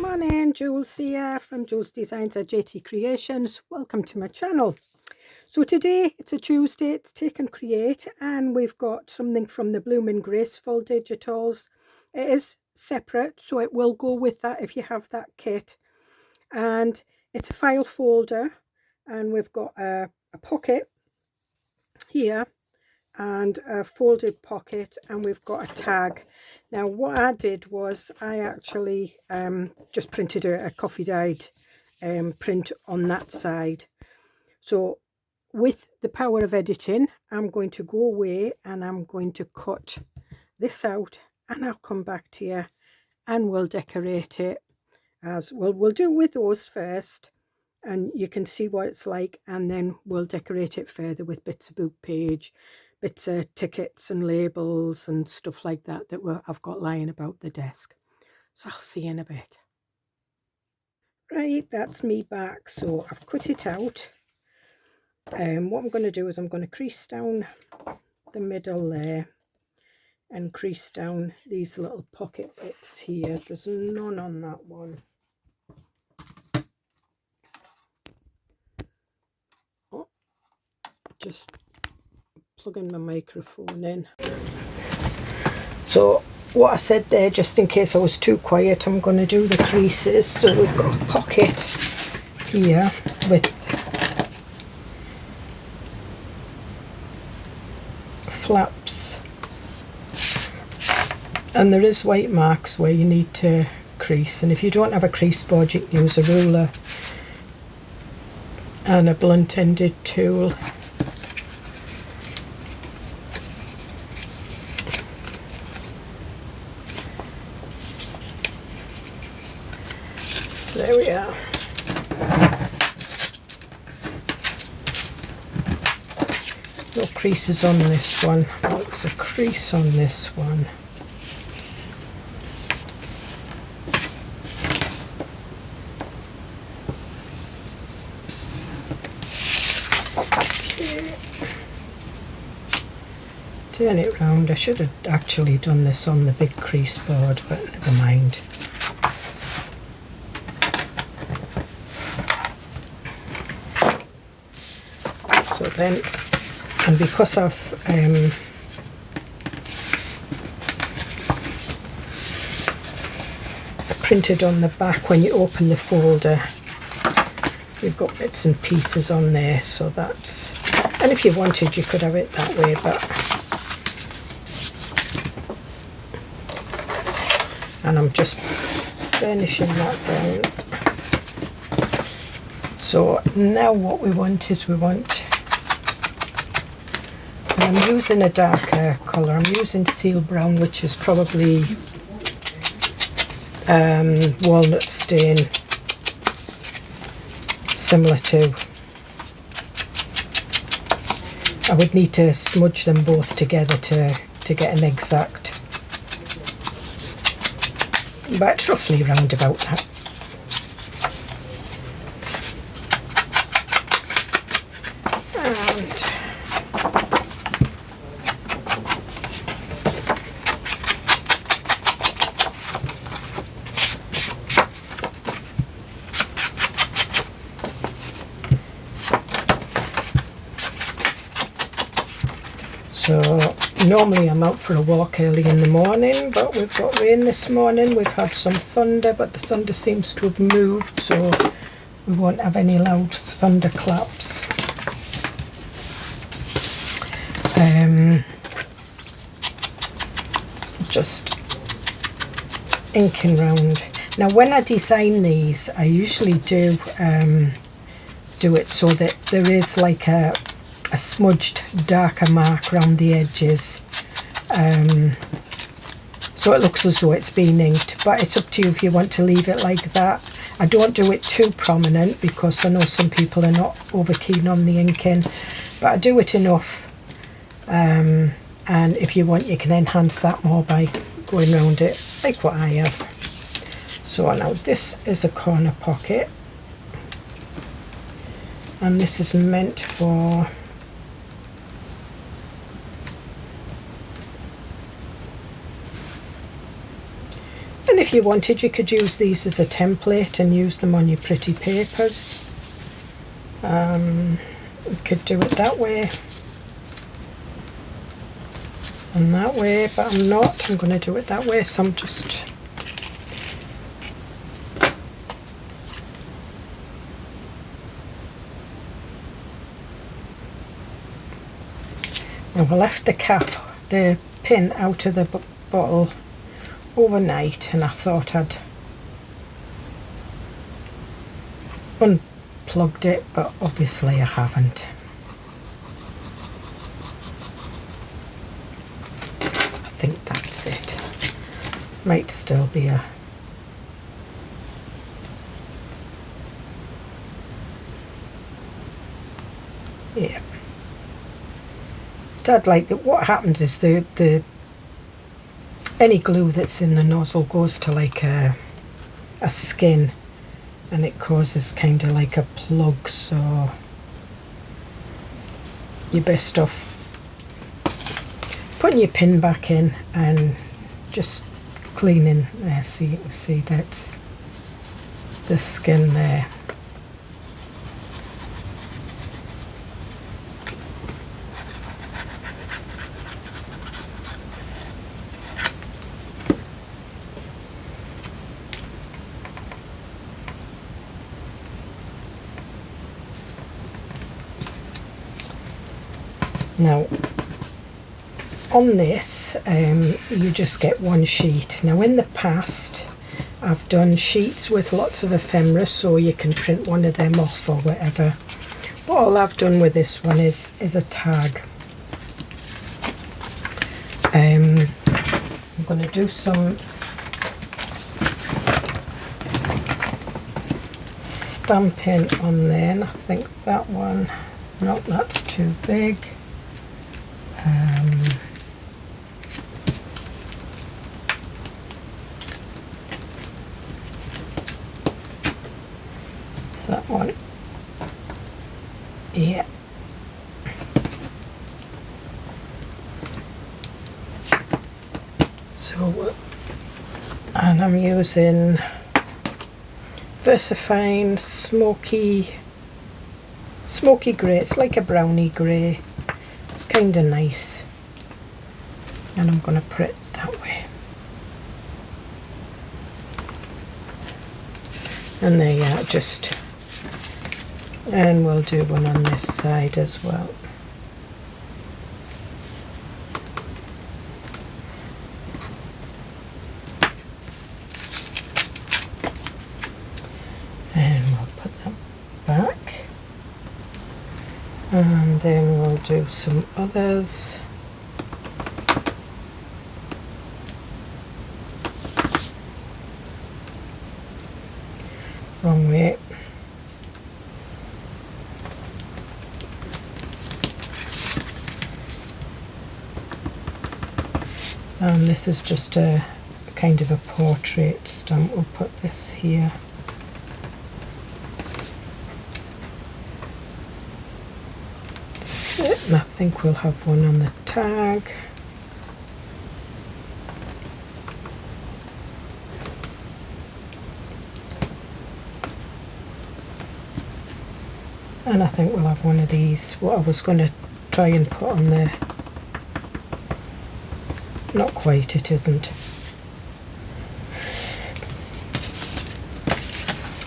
morning, Jules here from JoolsEDesigns at JT Creations. Welcome to my channel. So today it's a Tuesday, it's Take and Create, and we've got something from the Blooming Graceful Digitals. It is separate, so it will go with that if you have that kit. And it's a file folder, and we've got a pocket here and a folded pocket, and we've got a tag. Now what I did was I actually just printed a coffee dyed print on that side. So with the power of editing, I'm going to go away and I'm going to cut this out, and I'll come back to you and we'll decorate it as well. We'll do with those first and you can see what it's like, and then we'll decorate it further with bits of book page, bits of tickets and labels and stuff like that I've got lying about the desk. So I'll see you in a bit. Right, that's me back. So I've cut it out. What I'm going to do is I'm going to crease down the middle there and crease down these little pocket bits here. There's none on that one. Oh, just plugging my microphone in. So what I said there, just in case I was too quiet, I'm going to do the creases. So we've got a pocket here with flaps, and there is white marks where you need to crease, and if you don't have a crease board you can use a ruler and a blunt ended tool. There we are. No creases on this one. Oh, there's a crease on this one. Okay. Turn it round. I should have actually done this on the big crease board, but never mind. So then, and because I've printed on the back, when you open the folder you've got bits and pieces on there, so that's, and if you wanted you could have it that way, but and I'm just finishing that down. So now what we want is I'm using a darker colour. I'm using seal brown, which is probably walnut stain, similar to. I would need to smudge them both together to get an exact, but it's roughly round about that. So normally I'm out for a walk early in the morning, but we've got rain this morning. We've had some thunder, but the thunder seems to have moved, so we won't have any loud thunderclaps. Just inking round. Now when I design these, I usually do it so that there is like a smudged darker mark around the edges, so it looks as though it's been inked, but it's up to you if you want to leave it like that. I don't do it too prominent because I know some people are not over keen on the inking, but I do it enough, and if you want you can enhance that more by going around it like what I have. So now this is a corner pocket, and this is meant for If you wanted, you could use these as a template and use them on your pretty papers. You could do it that way and that way, but I'm not. I'm going to do it that way, so I'm just I left the cap, the pin out of the bottle overnight, and I thought I'd unplugged it, but obviously I haven't. I think that's it. Might still be a yeah. I'd like that. What happens is the any glue that's in the nozzle goes to like a skin, and it causes kind of like a plug, so you're best off putting your pin back in and just cleaning there, so you can see that's the skin there. Now on this you just get one sheet. Now in the past I've done sheets with lots of ephemera, so you can print one of them off or whatever. But all I've done with this one is a tag. I'm going to do some stamping on there, and I think that one, no, that's too big. That one, yeah. So, and I'm using VersaFine smoky grey. It's like a brownie grey. It's kind of nice, and I'm going to put it that way. And there you are, just. And we'll do one on this side as well. And we'll put that back. And then we'll do some others. Wrong way. And this is just a kind of a portrait stamp. We'll put this here. And I think we'll have one on the tag. And I think we'll have one of these. What I was going to try and put on there. Not quite, it isn't.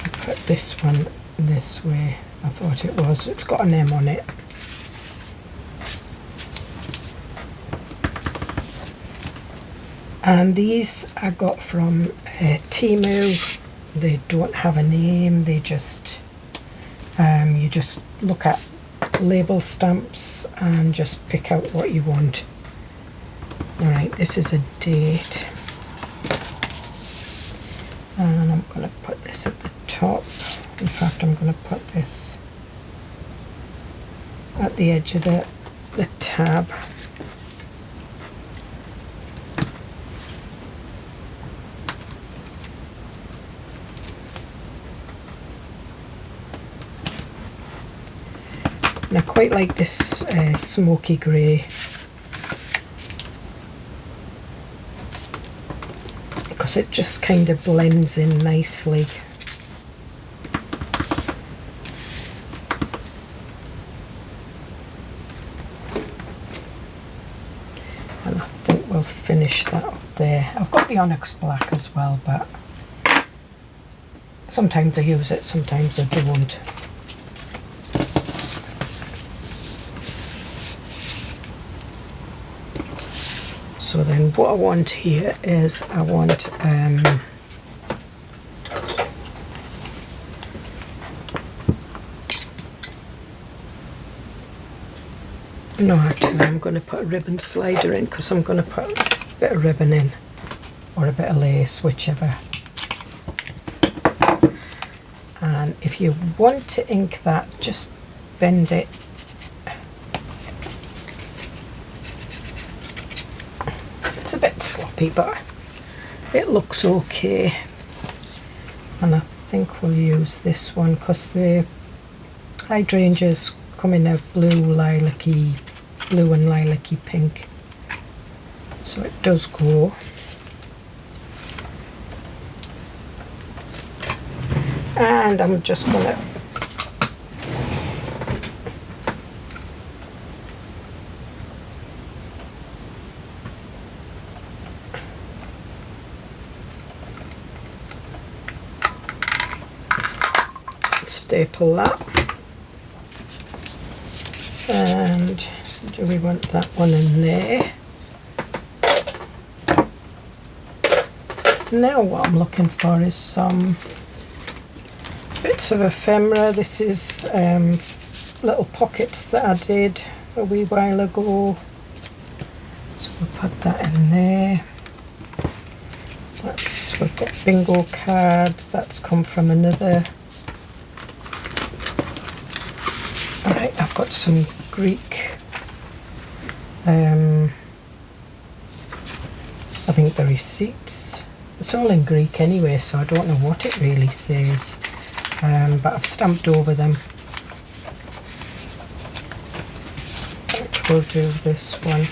I'll put this one this way. I thought it was. It's got an M on it. And these I got from Temu. They don't have a name. They just you just look at label stamps and just pick out what you want. Alright, this is a date, and I'm going to put this at the top. In fact, I'm going to put this at the edge of the tab. And I quite like this smoky grey, because it just kind of blends in nicely. And I think we'll finish that up there. I've got the onyx black as well, but sometimes I use it, sometimes I don't. So then what I want here is I want no, actually I'm going to put a ribbon slider in, because I'm going to put a bit of ribbon in, or a bit of lace, whichever. And if you want to ink that, just bend it. It's a bit sloppy, but it looks okay. And I think we'll use this one because the hydrangeas come in a blue and lilac-y pink, so it does go. And I'm just gonna staple that. And do we want that one in there? Now what I'm looking for is some bits of ephemera. This is little pockets that I did a wee while ago. So we'll put that in there. We've got bingo cards. That's come from another. Alright, I've got some Greek. I think the receipts. It's all in Greek anyway, so I don't know what it really says. But I've stamped over them. We'll do this one.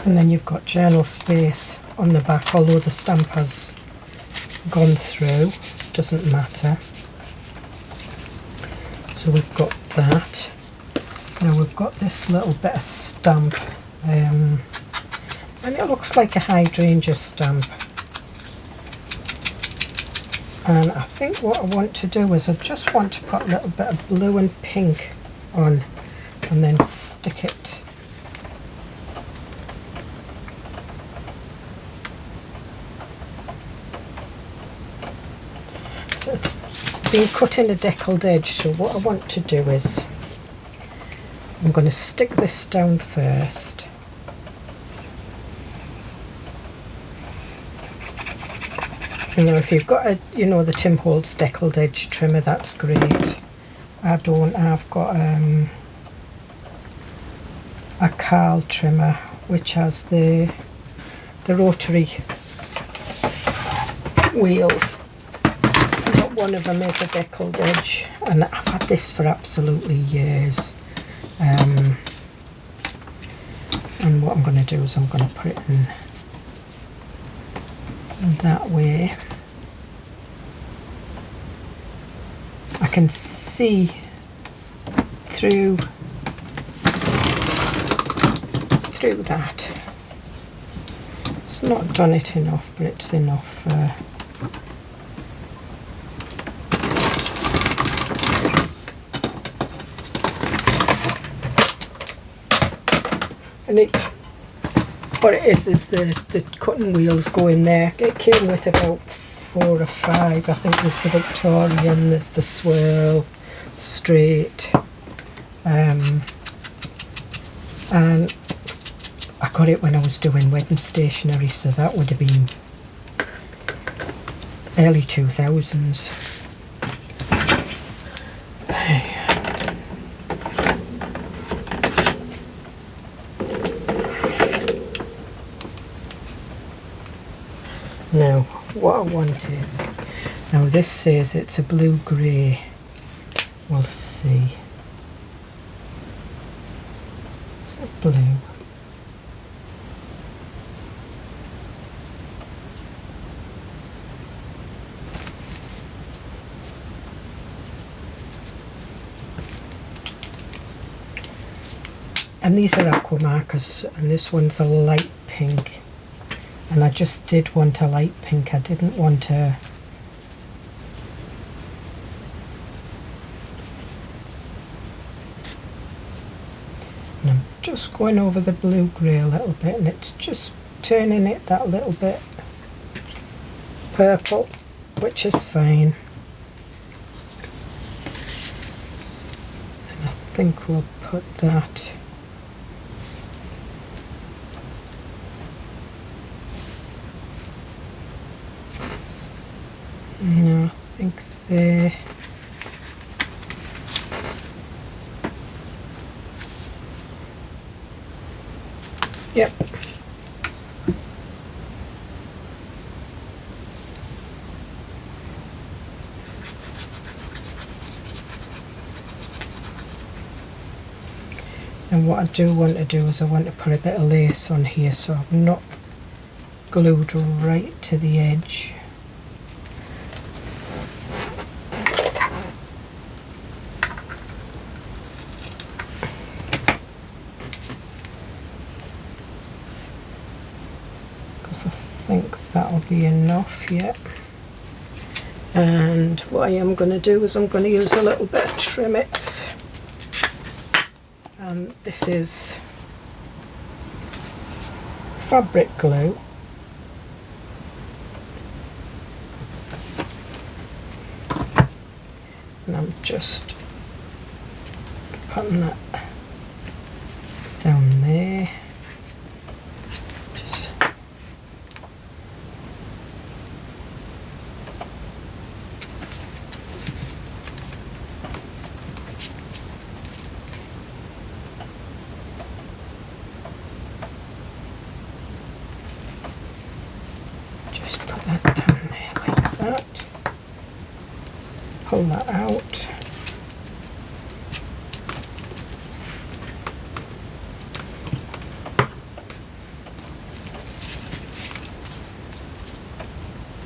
And then you've got journal space on the back, although the stamp has gone through, doesn't matter. So we've got that. Now we've got this little bit of stamp, and it looks like a hydrangea stamp. And I think what I want to do is I just want to put a little bit of blue and pink on, and then stick it. So it's been cut in a deckled edge, so what I want to do is I'm going to stick this down first. You know, if you've got a, you know, the Tim Holtz deckled edge trimmer, that's great. I don't. I've got a Carl trimmer which has the rotary wheels. One of them is a deckled edge, and I've had this for absolutely years. And what I'm going to do is I'm going to put it in that way. I can see through that. It's not done it enough, but it's enough. And what it is the cutting wheels go in there. It came with about 4 or 5. I think there's the Victorian, there's the swirl, straight, and I got it when I was doing wedding stationery, so that would have been early 2000s. Now what I want is, now this says it's a blue grey, we'll see. Is it blue? And these are aqua markers, and this one's a light pink, and I just did want a light pink, I didn't want a and I'm just going over the blue grey a little bit, and it's just turning it that little bit purple, which is fine. And I think we'll put that no, I think there. Yep. And what I do want to do is I want to put a bit of lace on here, so I've not glued right to the edge. I think that'll be enough, yeah. And what I am going to do is I'm going to use a little bit of Trimix. And this is fabric glue. And I'm just putting that down there. Just put that down there like that. Pull that out.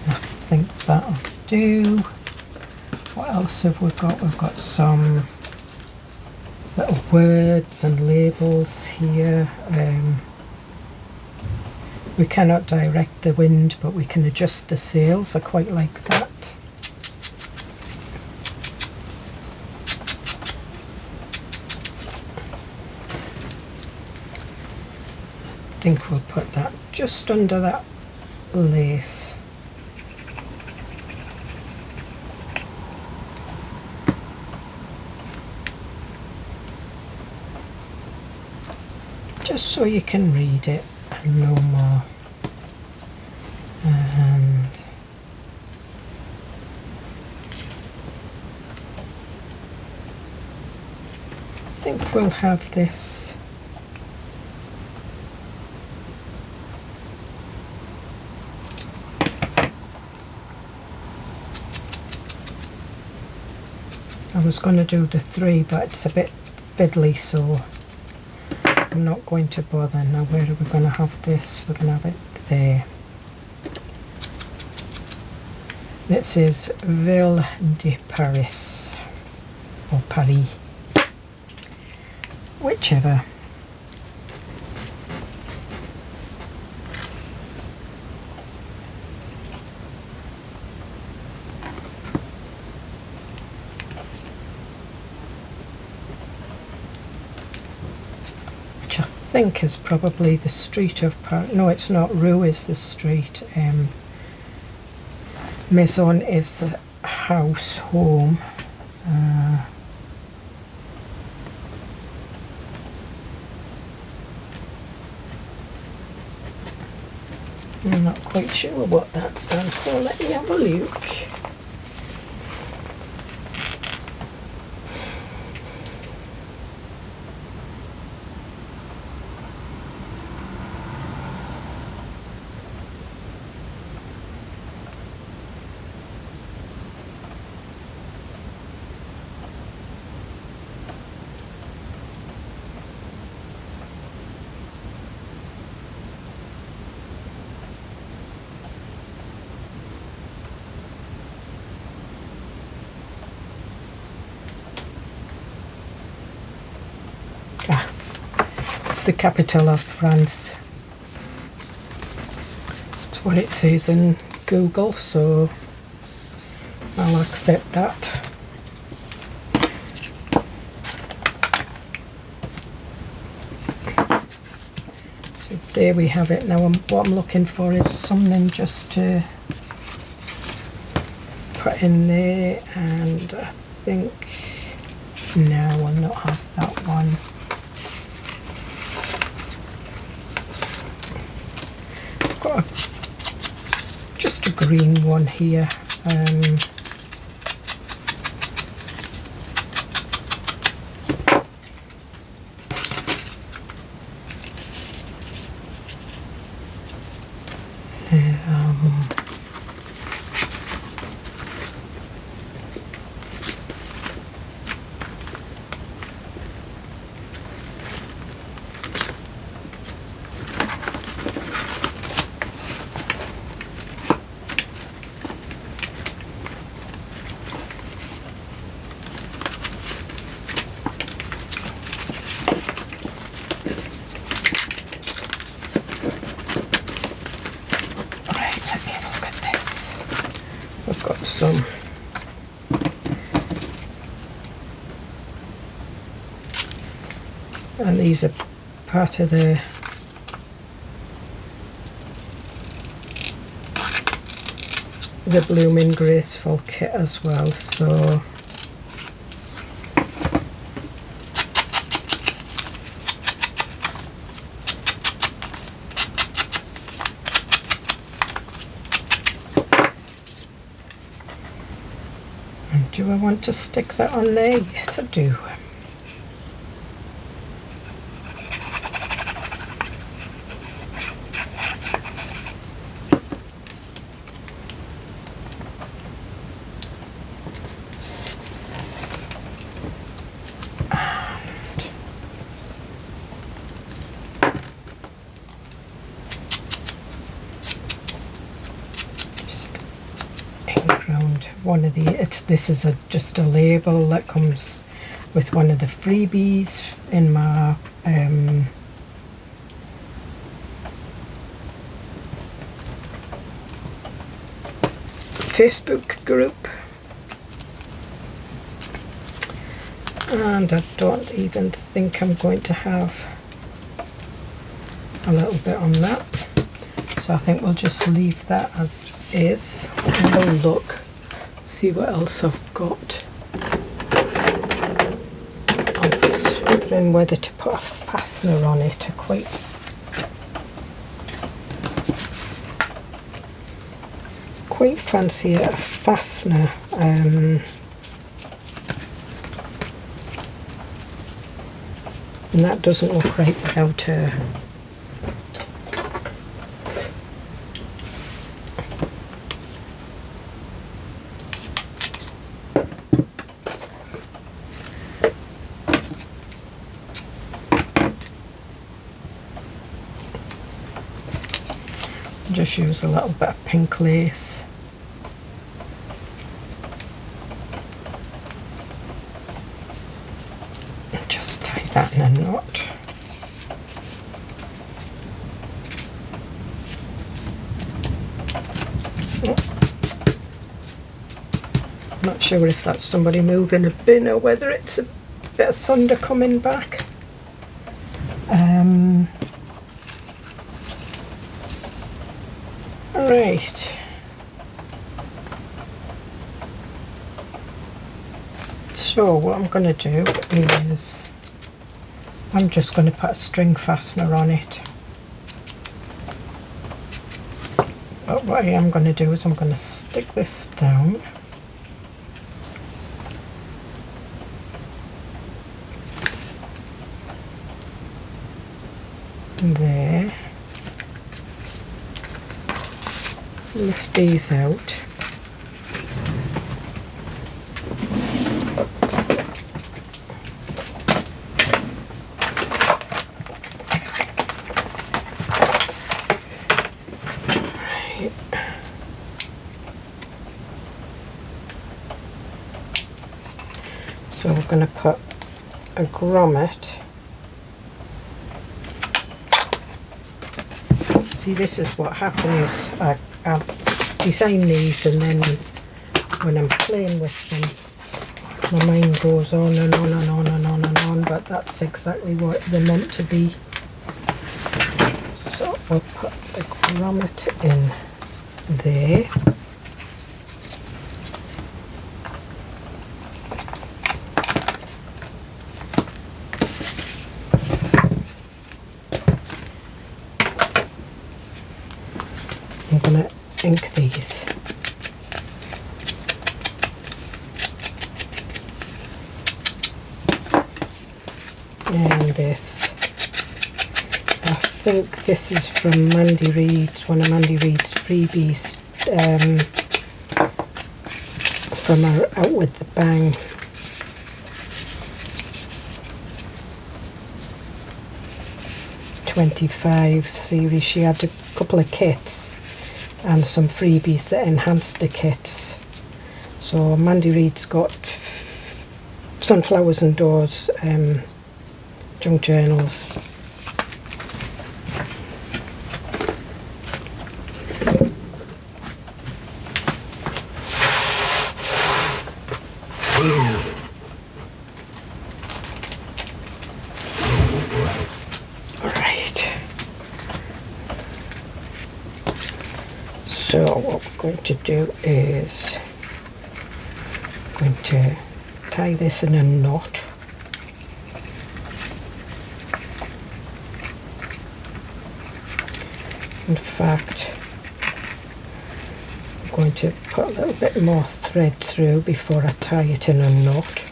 I think that'll do. What else have we got? We've got some little words and labels here. We cannot direct the wind, but we can adjust the sails. I quite like that. I think we'll put that just under that lace. Just so you can read it and know more. And I think we'll have this I was going to do the 3, but it's a bit fiddly, so I'm not going to bother. Now where are we going to have this? We're going to have it there. It says Ville de Paris, or Paris, whichever. Which I think is probably the street of Paris. No, it's not. Rue is the street. Maison is the house, home. I'm not quite sure what that stands for. Let me have a look. It's the capital of France. It's what it says in Google, so I'll accept that. So there we have it. Now what I'm looking for is something just to put in there, and I think no, I'll not have that one. I've got just a green one here. I've got some and these are part of the Blooming Graceful kit as well, so do I want to stick that on there? Yes, I do. One of the this is just a label that comes with one of the freebies in my Facebook group, and I don't even think I'm going to have a little bit on that, so I think we'll just leave that as is. And we'll look, see what else I've got. I was wondering whether to put a fastener on it. I quite fancy a fastener. And that doesn't look right without her. Just use a little bit of pink lace. And just tie that in a knot. I'm not sure if that's somebody moving a bin or whether it's a bit of thunder coming back. Right, so what I'm going to do is I'm just going to put a string fastener on it, but what I am going to do is I'm going to stick this down there. Lift these out. Right. So we're going to put a grommet see, this is what happens. I design these, and then when I'm playing with them, my mind goes on and on and on and on and on, but that's exactly what they're meant to be. So we'll put the grommet in there. I'm going to ink these. And this, I think this is from Mandy Reed's, one of Mandy Reed's freebies, from her Out With The Bang. '25 series. She had a couple of kits and some freebies that enhanced the kits. So Mandy Reed's got Sunflowers and Doors junk journals. So what we're going to do is going to tie this in a knot. In fact, I'm going to put a little bit more thread through before I tie it in a knot.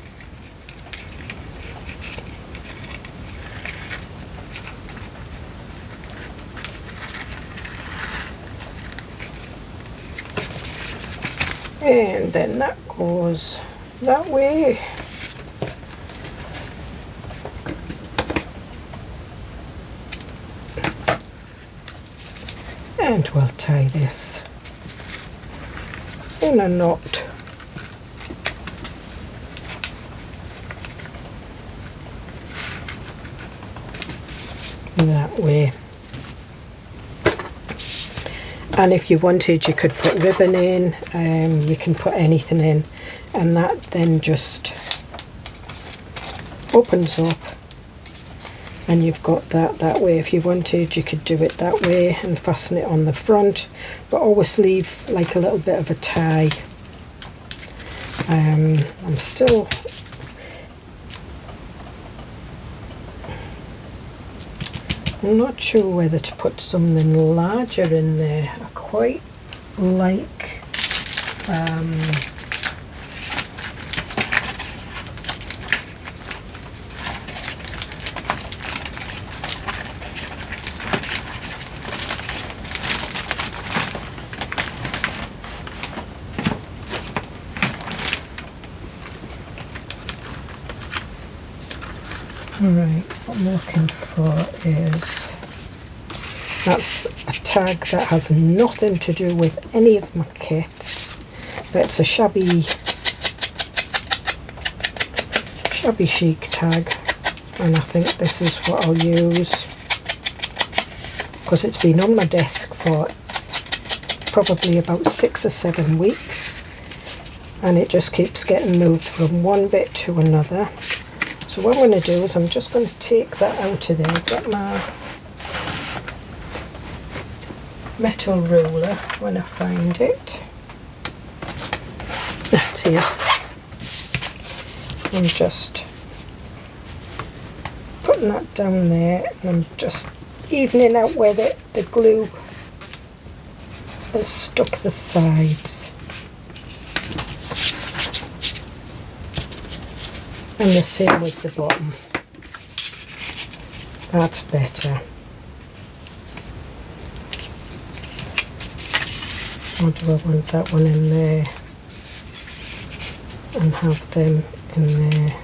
And then that goes that way. And we'll tie this in a knot. That way. And if you wanted, you could put ribbon in, you can put anything in, and that then just opens up and you've got that way. If you wanted, you could do it that way and fasten it on the front, but always leave like a little bit of a tie. I'm not sure whether to put something larger in there. I quite like Alright, what I'm looking for is, that's a tag that has nothing to do with any of my kits, but it's a shabby chic tag, and I think this is what I'll use because it's been on my desk for probably about 6 or 7 weeks, and it just keeps getting moved from one bit to another. So what I'm going to do is I'm just going to take that out of there, get my metal ruler when I find it. That's here. I'm just putting that down there, and I'm just evening out where the glue has stuck the sides. And the same with the bottom. That's better. Or do I want that one in there and have them in there?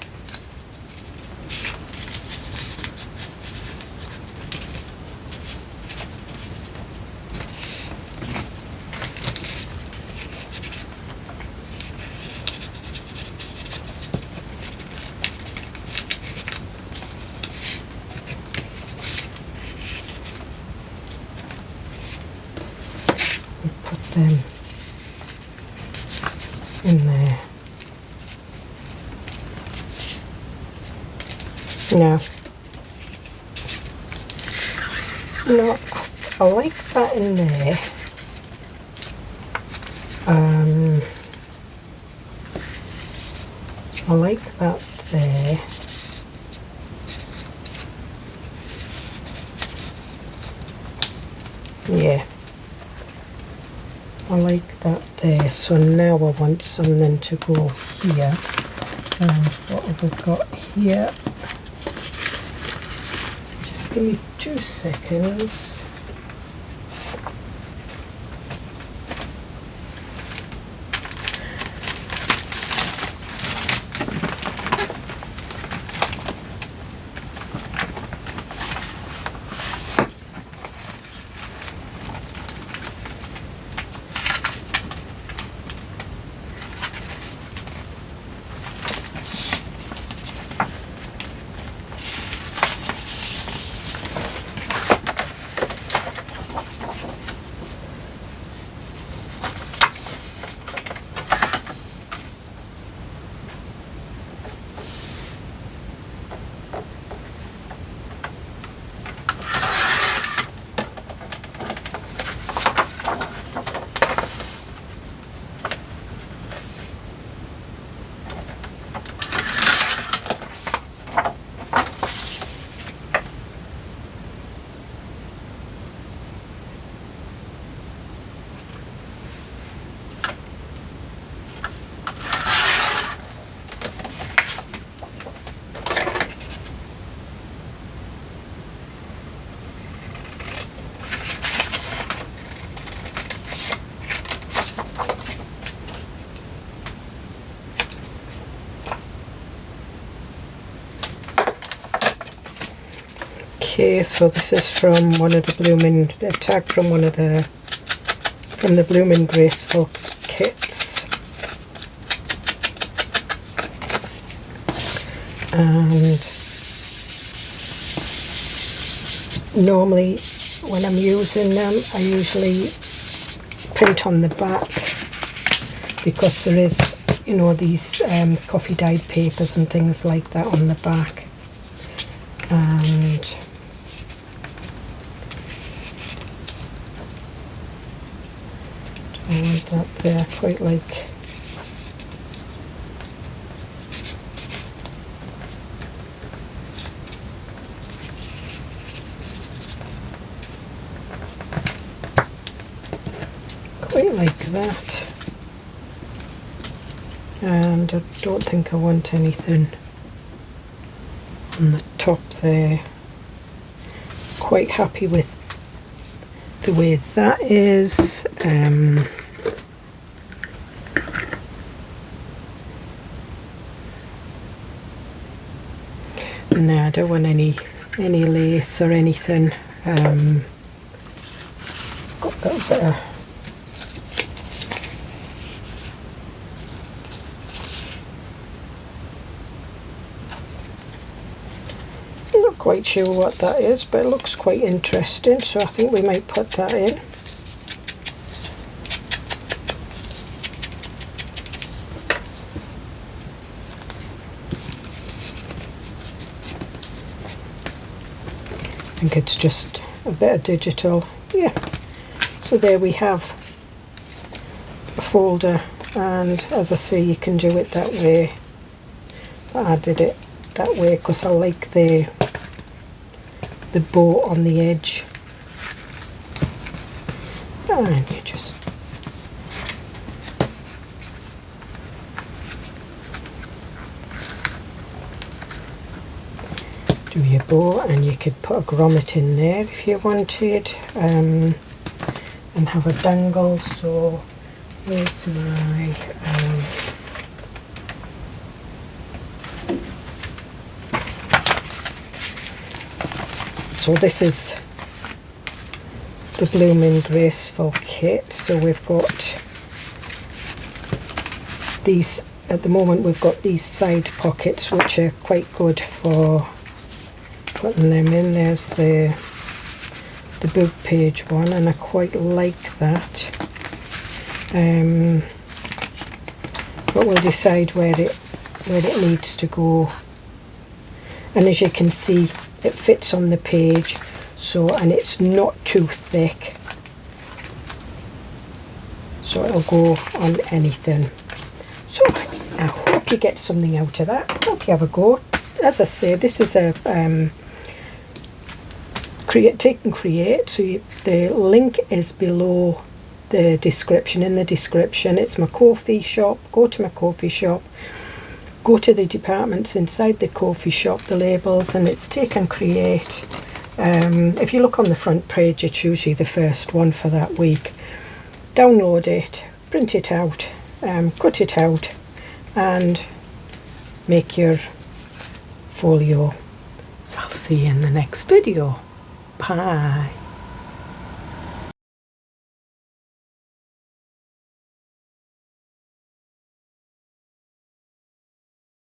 them in there. Now, no, I like that in there. I like that there. Yeah, I like that there. So now I want something to go here. And what have we got here? Just give me 2 seconds. Okay, so this is from one of the Bloomin', a tag from one of the, from the Bloomin' Graceful kits. And normally when I'm using them, I usually print on the back, because there is, you know, these coffee dyed papers and things like that on the back. And I want that there, quite like that. And I don't think I want anything on the top there. Quite happy with the way that is. No, I don't want any lace or anything. Got a little bit of not quite sure what that is, but it looks quite interesting, so I think we might put that in. I think it's just a bit of digital. Yeah, so there we have a folder, and as I say, you can do it that way. But I did it that way because I like the bow on the edge. And you just do your bow, and you could put a grommet in there if you wanted, and have a dangle. So here's my so this is the Bloomin' Graceful kit. So we've got these, at the moment we've got these side pockets, which are quite good for putting them in. There's the book page one, and I quite like that. but we'll decide where it needs to go. And as you can see, it fits on the page, so, and it's not too thick, so it'll go on anything. So I hope you get something out of that. Hope you have a go. As I say, this is a take and create, so the link is below the description. In the description, it's my coffee shop. Go to my coffee shop, go to the departments inside the coffee shop, the labels, and it's take and create. If you look on the front page, it's usually the first one for that week. Download it, print it out, cut it out, and make your folio. So I'll see you in the next video. Bye.